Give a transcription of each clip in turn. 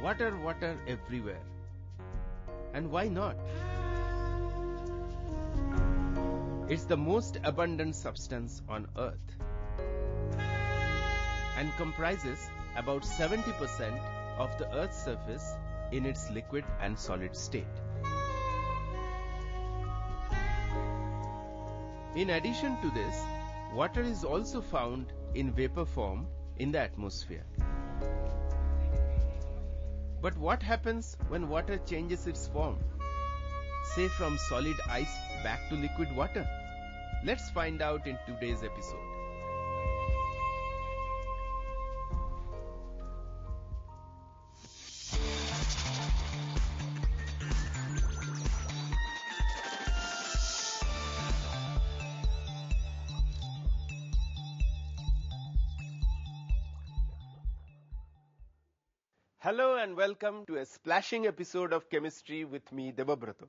Water, water everywhere. And why not? It's the most abundant substance on Earth and comprises about 70% of the Earth's surface in its liquid and solid state. In addition to this, water is also found in vapor form in the atmosphere. But what happens when water changes its form? Say from solid ice back to liquid water? Let's find out in today's episode. Hello and welcome to a splashing episode of Chemistry with me, Devabrato.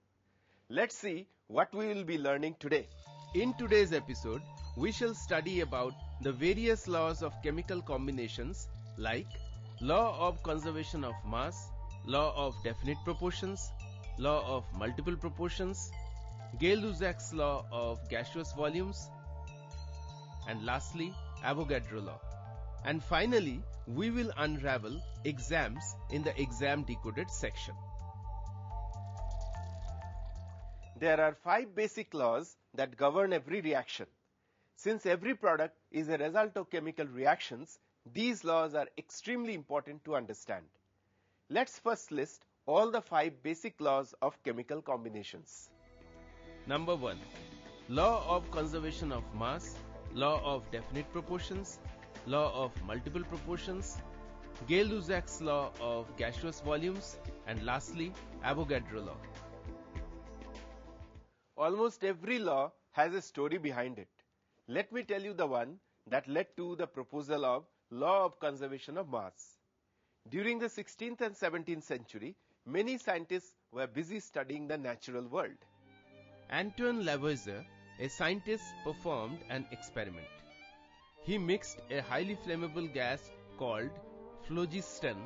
Let's see what we will be learning today. In today's episode, we shall study about the various laws of chemical combinations like law of conservation of mass, law of definite proportions, law of multiple proportions, Gay-Lussac's law of gaseous volumes, and lastly, Avogadro law. And finally, we will unravel exams in the exam decoded section. There are 5 basic laws that govern every reaction. Since every product is a result of chemical reactions, these laws are extremely important to understand. Let's first list all the 5 basic laws of chemical combinations. Number 1. Law of conservation of mass, law of definite proportions, law of multiple proportions, Gay-Lussac's law of gaseous volumes, and lastly, Avogadro law. Almost every law has a story behind it. Let me tell you the one that led to the proposal of law of conservation of mass. During the 16th and 17th century, many scientists were busy studying the natural world. Antoine Lavoisier, a scientist, performed an experiment. He mixed a highly flammable gas called phlogiston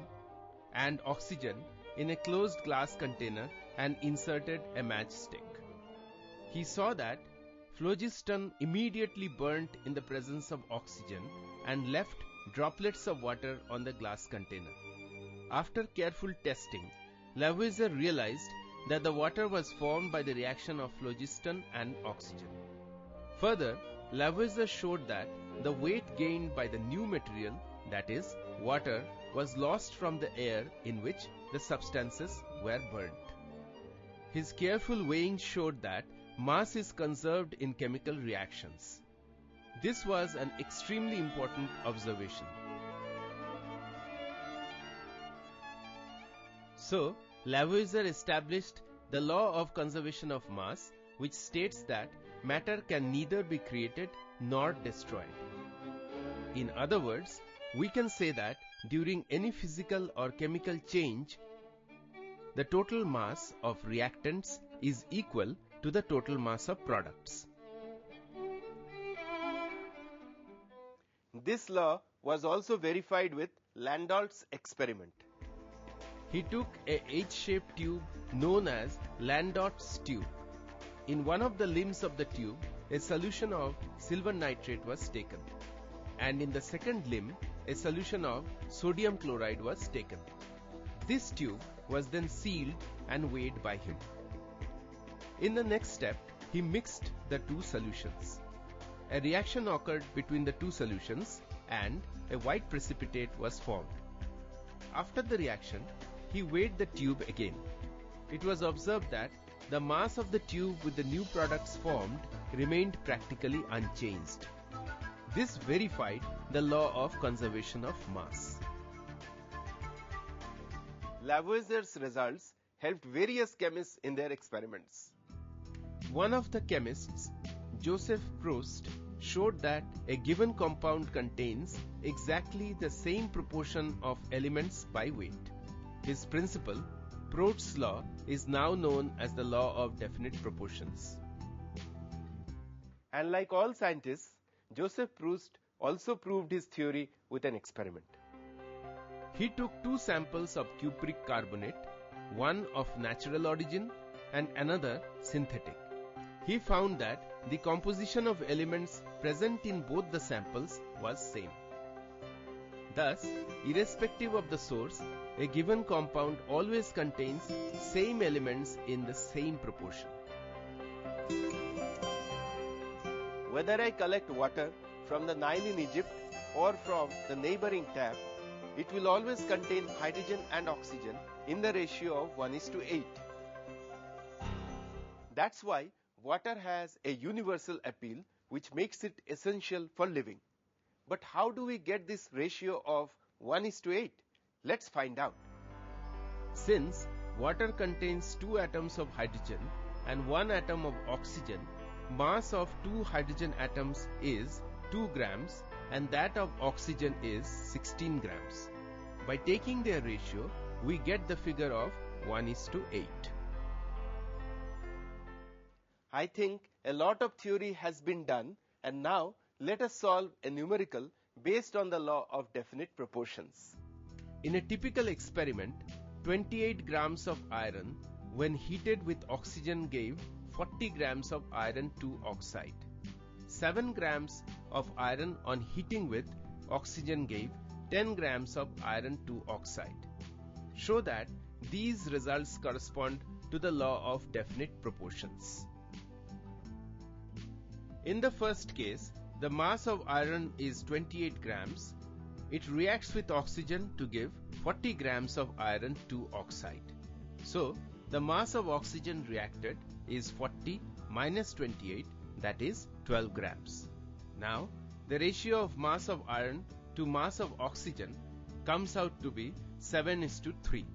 and oxygen in a closed glass container and inserted a matchstick. He saw that phlogiston immediately burnt in the presence of oxygen and left droplets of water on the glass container. After careful testing, Lavoisier realized that the water was formed by the reaction of phlogiston and oxygen. Further, Lavoisier showed that the weight gained by the new material, that is, water, was lost from the air in which the substances were burnt. His careful weighing showed that mass is conserved in chemical reactions. This was an extremely important observation. So, Lavoisier established the law of conservation of mass, which states that matter can neither be created nor destroyed. In other words, we can say that during any physical or chemical change, the total mass of reactants is equal to the total mass of products. This law was also verified with Landau's experiment. He took a H-shaped tube known as Landau's tube. In one of the limbs of the tube, a solution of silver nitrate was taken, and in the second limb, a solution of sodium chloride was taken. This tube was then sealed and weighed by him. In the next step, he mixed the two solutions. A reaction occurred between the two solutions and a white precipitate was formed. After the reaction, he weighed the tube again. It was observed that the mass of the tube with the new products formed remained practically unchanged. This verified the law of conservation of mass. Lavoisier's results helped various chemists in their experiments. One of the chemists, Joseph Proust, showed that a given compound contains exactly the same proportion of elements by weight. His principle, Proust's law, is now known as the law of definite proportions. And like all scientists, Joseph Proust also proved his theory with an experiment. He took 2 samples of cupric carbonate, one of natural origin and another synthetic. He found that the composition of elements present in both the samples was same. Thus, irrespective of the source, a given compound always contains same elements in the same proportion. Whether I collect water from the Nile in Egypt or from the neighboring tap, it will always contain hydrogen and oxygen in the ratio of 1:8. That's why water has a universal appeal which makes it essential for living. But how do we get this ratio of 1:8? Let's find out. Since water contains 2 atoms of hydrogen and 1 atom of oxygen, mass of 2 hydrogen atoms is 2 grams and that of oxygen is 16 grams. By taking their ratio, we get the figure of 1:8. I think a lot of theory has been done, and now let us solve a numerical based on the law of definite proportions. In a typical experiment, 28 grams of iron when heated with oxygen gave 40 grams of iron 2 oxide. 7 grams of iron on heating with oxygen gave 10 grams of iron 2 oxide. Show that these results correspond to the law of definite proportions. In the first case, the mass of iron is 28 grams. It reacts with oxygen to give 40 grams of iron 2 oxide. So, the mass of oxygen reacted is 40 minus 28, that is 12 grams. Now, the ratio of mass of iron to mass of oxygen comes out to be 7:3.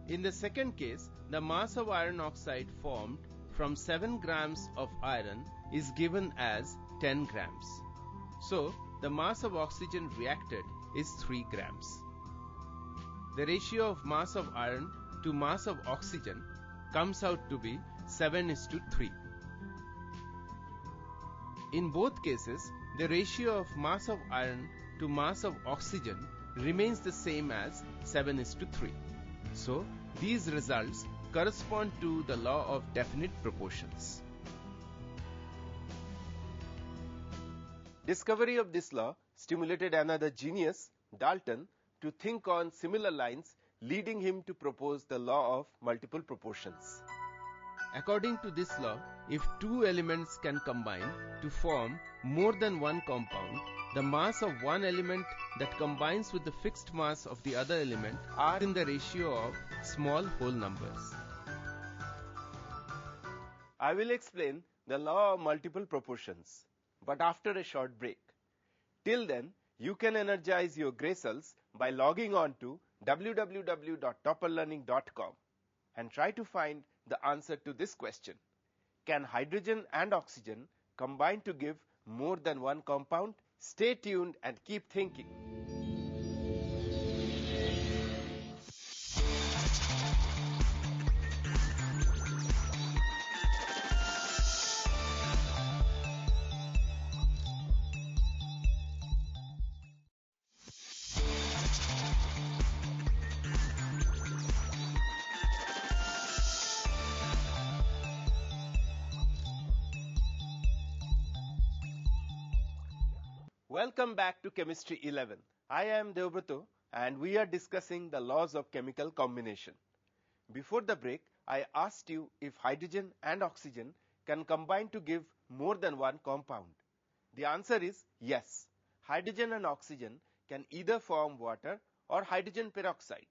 In the second case, the mass of iron oxide formed from 7 grams of iron is given as 10 grams. So, the mass of oxygen reacted is 3 grams. The ratio of mass of iron to mass of oxygen comes out to be 7:3. In both cases, the ratio of mass of iron to mass of oxygen remains the same as 7:3. So, these results correspond to the law of definite proportions. Discovery of this law stimulated another genius, Dalton, to think on similar lines, leading him to propose the law of multiple proportions. According to this law, if 2 elements can combine to form more than one compound, the mass of one element that combines with the fixed mass of the other element are in the ratio of small whole numbers. I will explain the law of multiple proportions, but after a short break. Till then, you can energize your gray cells by logging on to www.topperlearning.com and try to find the answer to this question. Can hydrogen and oxygen combine to give more than one compound? Stay tuned and keep thinking. Welcome back to Chemistry 11. I am Deobrato and we are discussing the laws of chemical combination. Before the break, I asked you if hydrogen and oxygen can combine to give more than one compound. The answer is yes. Hydrogen and oxygen can either form water or hydrogen peroxide.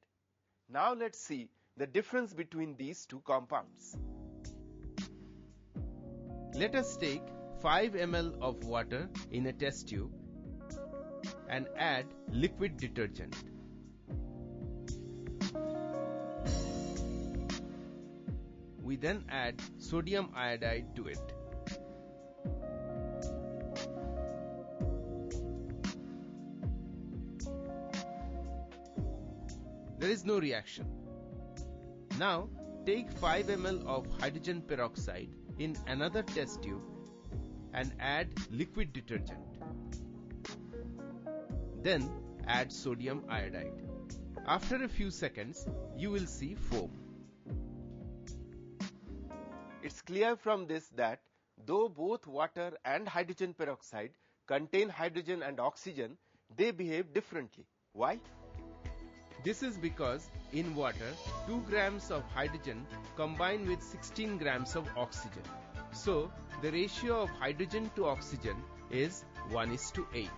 Now let's see the difference between these two compounds. Let us take 5 ml of water in a test tube and add liquid detergent. We then add sodium iodide to it. There is no reaction. Now take 5 ml of hydrogen peroxide in another test tube and add liquid detergent. Then add sodium iodide. After a few seconds, you will see foam. It's clear from this that though both water and hydrogen peroxide contain hydrogen and oxygen, they behave differently. Why? This is because in water, 2 grams of hydrogen combine with 16 grams of oxygen. So, the ratio of hydrogen to oxygen is 1:8.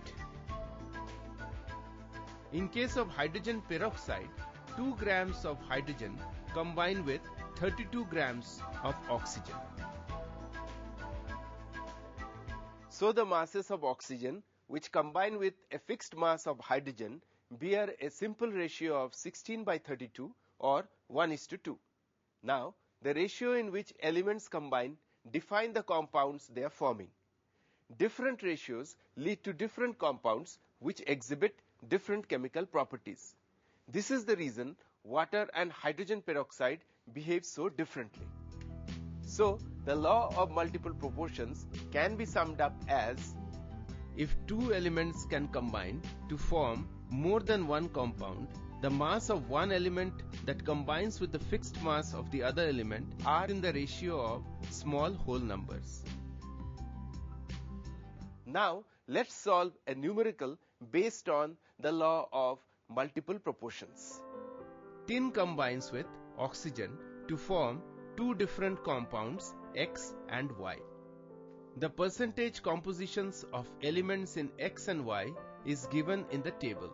In case of hydrogen peroxide, 2 grams of hydrogen combine with 32 grams of oxygen. So the masses of oxygen, which combine with a fixed mass of hydrogen, bear a simple ratio of 16/32 or 1:2. Now, the ratio in which elements combine define the compounds they are forming. Different ratios lead to different compounds which exhibit different chemical properties. This is the reason water and hydrogen peroxide behave so differently. So, the law of multiple proportions can be summed up as: if two elements can combine to form more than one compound, the mass of one element that combines with the fixed mass of the other element are in the ratio of small whole numbers. Now, let's solve a numerical based on the law of multiple proportions. Tin combines with oxygen to form two different compounds, X and Y. The percentage compositions of elements in X and Y is given in the table.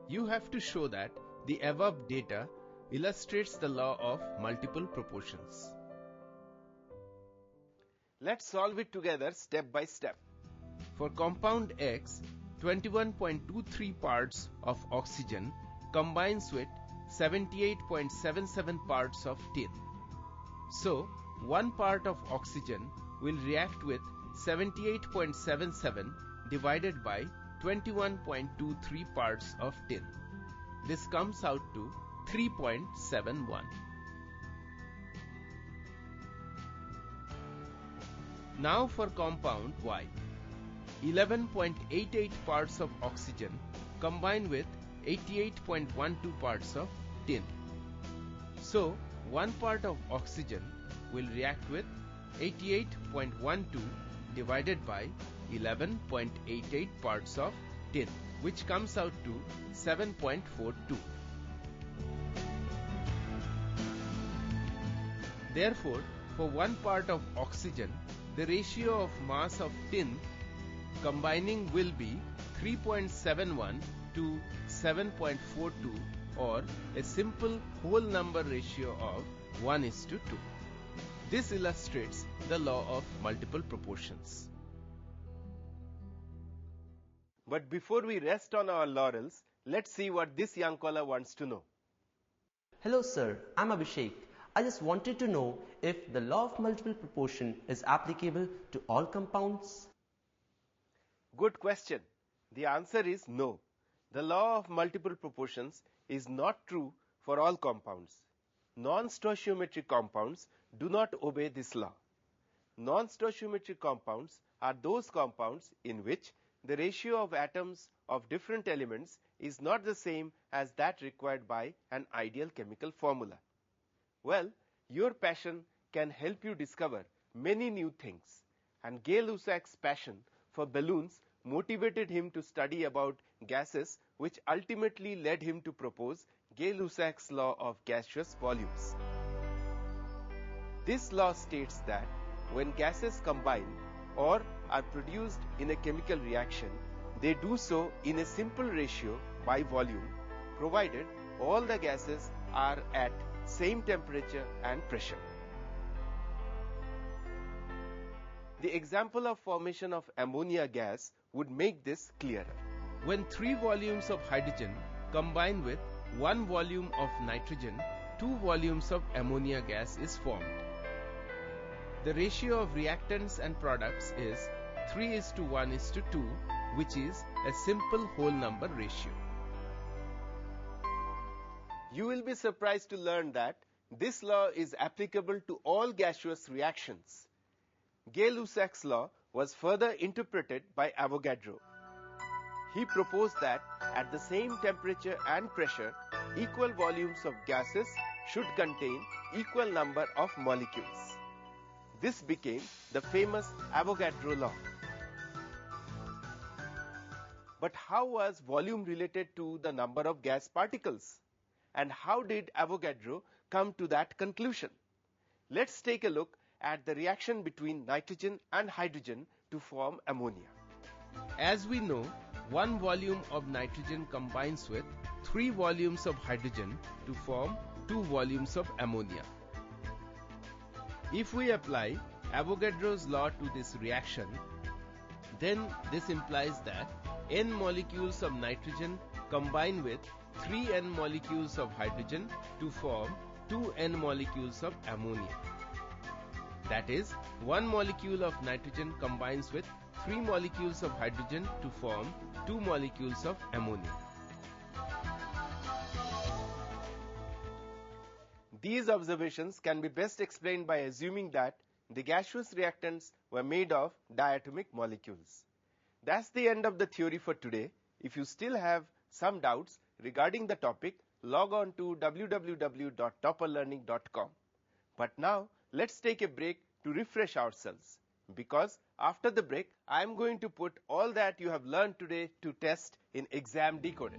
You have to show that the above data illustrates the law of multiple proportions. Let's solve it together step by step. For compound X, 21.23 parts of oxygen combines with 78.77 parts of tin. So, 1 part of oxygen will react with 78.77 divided by 21.23 parts of tin. This comes out to 3.71. Now for compound Y. 11.88 parts of oxygen combine with 88.12 parts of tin. So, 1 part of oxygen will react with 88.12 divided by 11.88 parts of tin, which comes out to 7.42. Therefore, for 1 part of oxygen, the ratio of mass of tin combining will be 3.71 to 7.42, or a simple whole number ratio of 1:2. This illustrates the law of multiple proportions. But before we rest on our laurels, let's see what this young caller wants to know. Hello sir, I'm Abhishek. I just wanted to know if the law of multiple proportion is applicable to all compounds. Good question. The answer is no. The law of multiple proportions is not true for all compounds. Non-stoichiometric compounds do not obey this law. Non-stoichiometric compounds are those compounds in which the ratio of atoms of different elements is not the same as that required by an ideal chemical formula. Well, your passion can help you discover many new things, and Gay-Lussac's passion for balloons motivated him to study about gases, which ultimately led him to propose Gay-Lussac's law of gaseous volumes. This law states that when gases combine or are produced in a chemical reaction, they do so in a simple ratio by volume, provided all the gases are at same temperature and pressure. The example of formation of ammonia gas would make this clearer. When 3 volumes of hydrogen combine with 1 volume of nitrogen, 2 volumes of ammonia gas is formed. The ratio of reactants and products is 3:1:2, which is a simple whole number ratio. You will be surprised to learn that this law is applicable to all gaseous reactions. Gay-Lussac's law was further interpreted by Avogadro. He proposed that at the same temperature and pressure, equal volumes of gases should contain equal number of molecules. This became the famous Avogadro law. But how was volume related to the number of gas particles? And how did Avogadro come to that conclusion? Let's take a look at the reaction between nitrogen and hydrogen to form ammonia. As we know, 1 volume of nitrogen combines with 3 volumes of hydrogen to form 2 volumes of ammonia. If we apply Avogadro's law to this reaction, then this implies that n molecules of nitrogen combine with 3n molecules of hydrogen to form 2n molecules of ammonia. That is, 1 molecule of nitrogen combines with 3 molecules of hydrogen to form 2 molecules of ammonia. These observations can be best explained by assuming that the gaseous reactants were made of diatomic molecules. That's the end of the theory for today. If you still have some doubts regarding the topic, log on to www.topperlearning.com. But now, let's take a break to refresh ourselves. Because after the break, I am going to put all that you have learned today to test in Exam Decoded.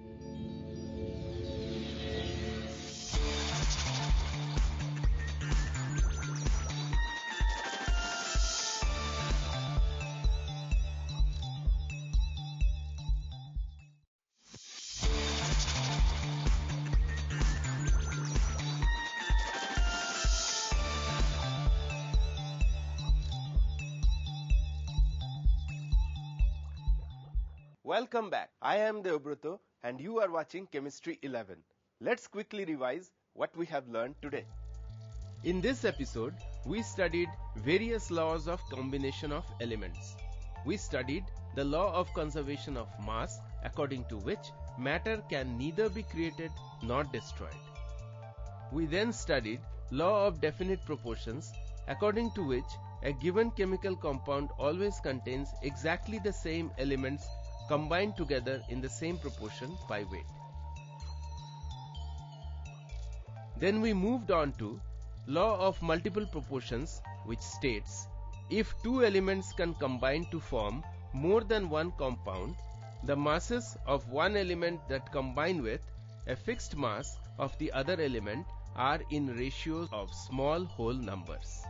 Welcome back. I am Avogadro and you are watching Chemistry 11. Let's quickly revise what we have learned today. In this episode, we studied various laws of combination of elements. We studied the law of conservation of mass, according to which matter can neither be created nor destroyed. We then studied law of definite proportions, according to which a given chemical compound always contains exactly the same elements combined together in the same proportion by weight. Then we moved on to law of multiple proportions, which states if 2 elements can combine to form more than one compound, the masses of one element that combine with a fixed mass of the other element are in ratios of small whole numbers.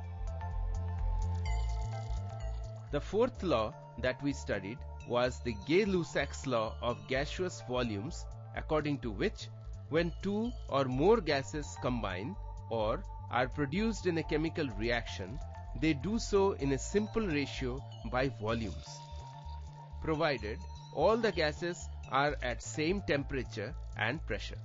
The fourth law that we studied was the Gay-Lussac's law of gaseous volumes, according to which when 2 or more gases combine or are produced in a chemical reaction, they do so in a simple ratio by volumes, provided all the gases are at same temperature and pressure.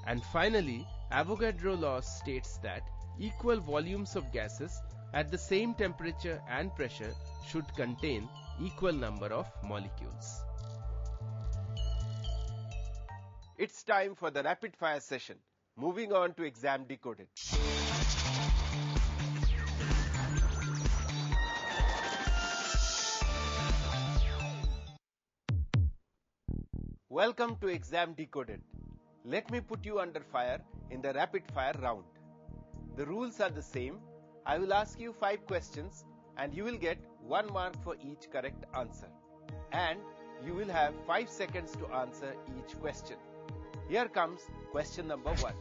And finally, Avogadro law states that equal volumes of gases at the same temperature and pressure should contain equal number of molecules. It's time for the rapid fire session. Moving on to Exam Decoded. Welcome to Exam Decoded. Let me put you under fire in the rapid fire round. The rules are the same. I will ask you 5 questions and you will get 1 mark for each correct answer. And you will have 5 seconds to answer each question. Here comes question number 1.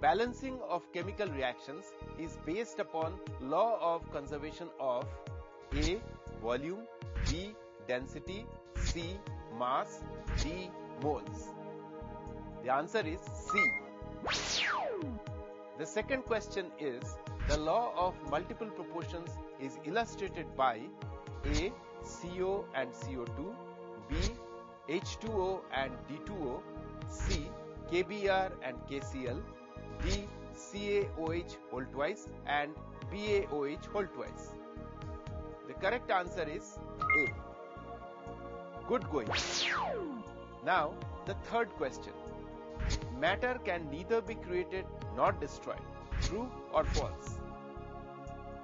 Balancing of chemical reactions is based upon law of conservation of A. Volume, B. Density, C. Mass, D. Moles. The answer is C. The second question is, the law of multiple proportions is illustrated by A. CO and CO2, B. H2O and D2O, C. KBr and KCl, D. CaOH whole twice and BaOH whole twice. The correct answer is A. Good going. Now, the third question. Matter can neither be created nor destroyed. True or false?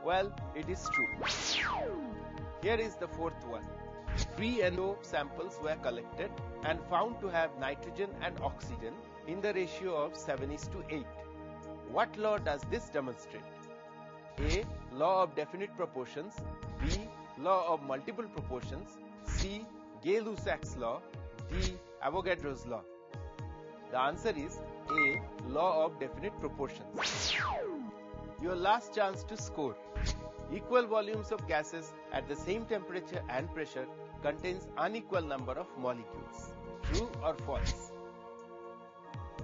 Well, it is true. Here is the fourth one. 3 NO samples were collected and found to have nitrogen and oxygen in the ratio of 7:8. What law does this demonstrate? A. Law of definite proportions. B. Law of multiple proportions. C. Gay-Lussac's law. D. Avogadro's law. The answer is A. Law of definite proportions. Your last chance to score. Equal volumes of gases at the same temperature and pressure contains unequal number of molecules. True or false?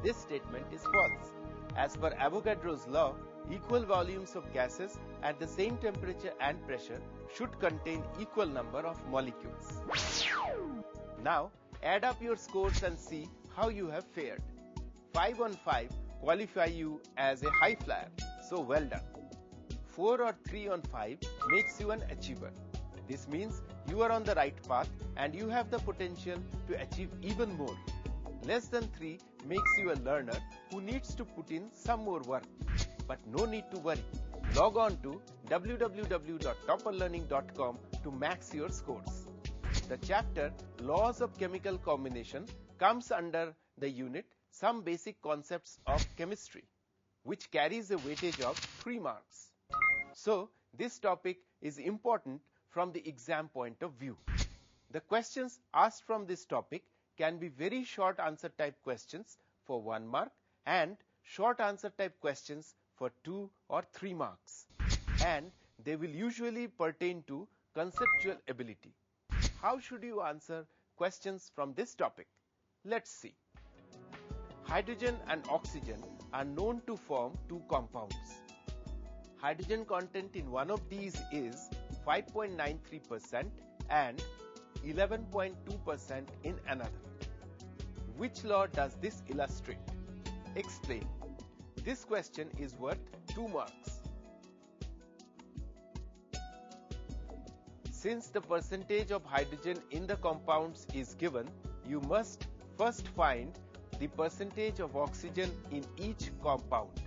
This statement is false. As per Avogadro's law, equal volumes of gases at the same temperature and pressure should contain equal number of molecules. Now, add up your scores and see how you have fared. 5 on 5 qualify you as a high flyer, so well done. 4 or 3 on 5 makes you an achiever. This means you are on the right path and you have the potential to achieve even more. Less than 3 makes you a learner who needs to put in some more work. But no need to worry. Log on to www.topperlearning.com to max your scores. The chapter Laws of Chemical Combination comes under the unit Some Basic Concepts of Chemistry, which carries a weightage of 3 marks. So, this topic is important from the exam point of view. The questions asked from this topic can be very short answer type questions for 1 mark and short answer type questions for 2 or 3 marks. And they will usually pertain to conceptual ability. How should you answer questions from this topic? Let's see. Hydrogen and oxygen are known to form 2 compounds. Hydrogen content in one of these is 5.93% and 11.2% in another. Which law does this illustrate? Explain. This question is worth 2 marks. Since the percentage of hydrogen in the compounds is given, you must first find the percentage of oxygen in each compound.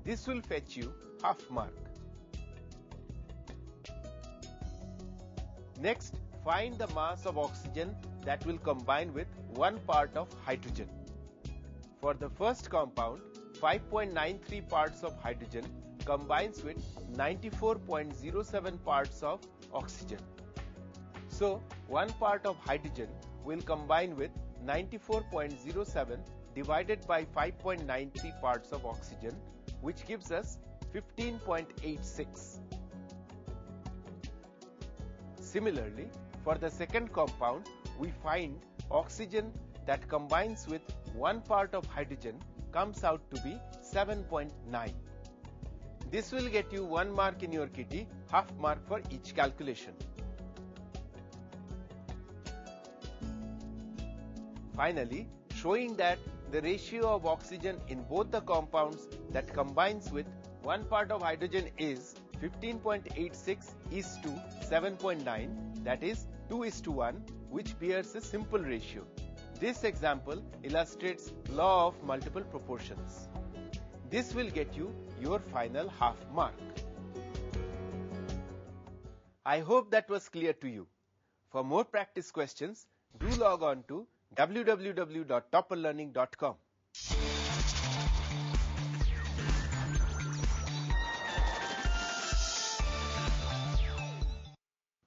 This will fetch you half mark. Next, find the mass of oxygen that will combine with 1 part of hydrogen. For the first compound, 5.93 parts of hydrogen combines with 94.07 parts of oxygen. So, 1 part of hydrogen will combine with 94.07 divided by 5.93 parts of oxygen, which gives us 15.86. Similarly, for the second compound, we find oxygen that combines with 1 part of hydrogen comes out to be 7.9. This will get you 1 mark in your kitty, half mark for each calculation. Finally, showing that the ratio of oxygen in both the compounds that combines with 1 part of hydrogen is 15.86 is to 7.9, that is 2:1, which bears a simple ratio. This example illustrates law of multiple proportions. This will get you your final half mark. I hope that was clear to you. For more practice questions, do log on to www.topperlearning.com.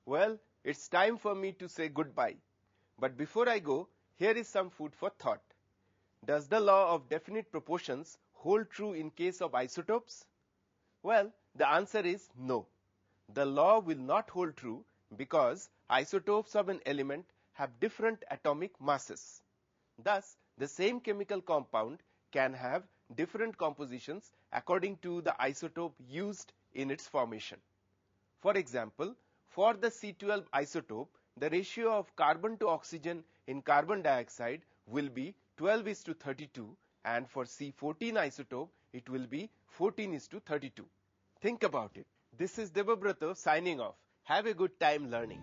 Well, it's time for me to say goodbye. But before I go, here is some food for thought. Does the law of definite proportions hold true in case of isotopes? Well, the answer is no. The law will not hold true because isotopes of an element have different atomic masses. Thus, the same chemical compound can have different compositions according to the isotope used in its formation. For example, for the C12 isotope, the ratio of carbon to oxygen in carbon dioxide will be 12:32, and for C14 isotope, it will be 14:32. Think about it. This is Debabrata signing off. Have a good time learning.